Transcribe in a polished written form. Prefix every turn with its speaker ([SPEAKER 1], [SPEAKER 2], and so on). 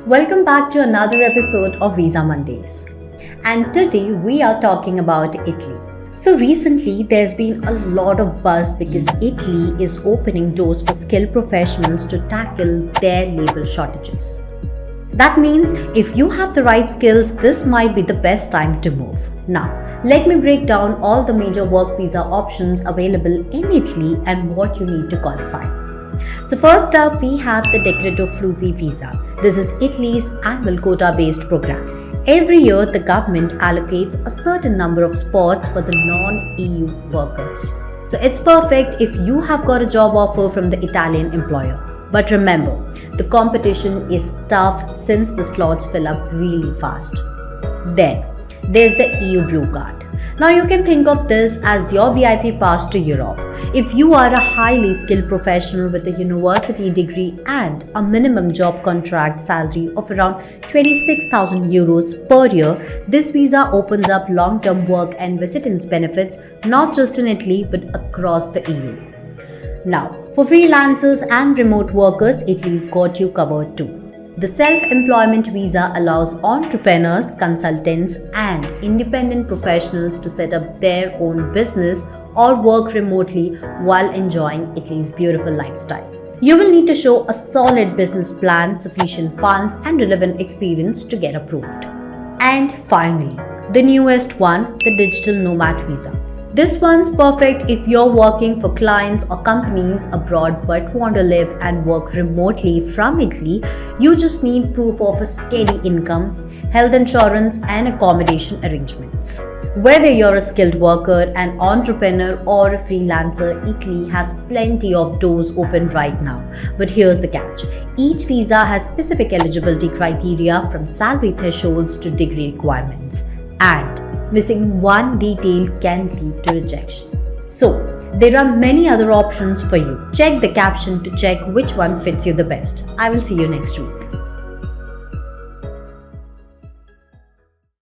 [SPEAKER 1] Welcome back to another episode of Visa Mondays. And today we are talking about Italy. So recently there's been a lot of buzz because Italy is opening doors for skilled professionals to tackle their labor shortages. That means if you have the right skills, this might be the best time to move. Now, let me break down all the major work visa options available in Italy and what you need to qualify. So first up, we have the Decreto Flussi visa. This is Italy's annual quota-based program. Every year, the government allocates a certain number of spots for the non-EU workers. So it's perfect if you have got a job offer from the Italian employer. But remember, the competition is tough since the slots fill up really fast. Then, there's the EU Blue Card. Now you can think of this as your VIP pass to Europe. If you are a highly skilled professional with a university degree and a minimum job contract salary of around 26,000 euros per year, this visa opens up long-term work and residence benefits not just in Italy but across the EU. Now, for freelancers and remote workers, Italy's got you covered too. The self-employment visa allows entrepreneurs, consultants, and independent professionals to set up their own business or work remotely while enjoying Italy's beautiful lifestyle. You will need to show a solid business plan, sufficient funds, and relevant experience to get approved. And finally, the newest one, the digital nomad visa. This one's perfect if you're working for clients or companies abroad but want to live and work remotely from Italy. You just need proof of a steady income, health insurance, and accommodation arrangements. Whether you're a skilled worker, an entrepreneur, or a freelancer, Italy has plenty of doors open right now. But here's the catch. Each visa has specific eligibility criteria from salary thresholds to degree requirements. And missing one detail can lead to rejection. So, there are many other options for you. Check the caption to check which one fits you the best. I will see you next week.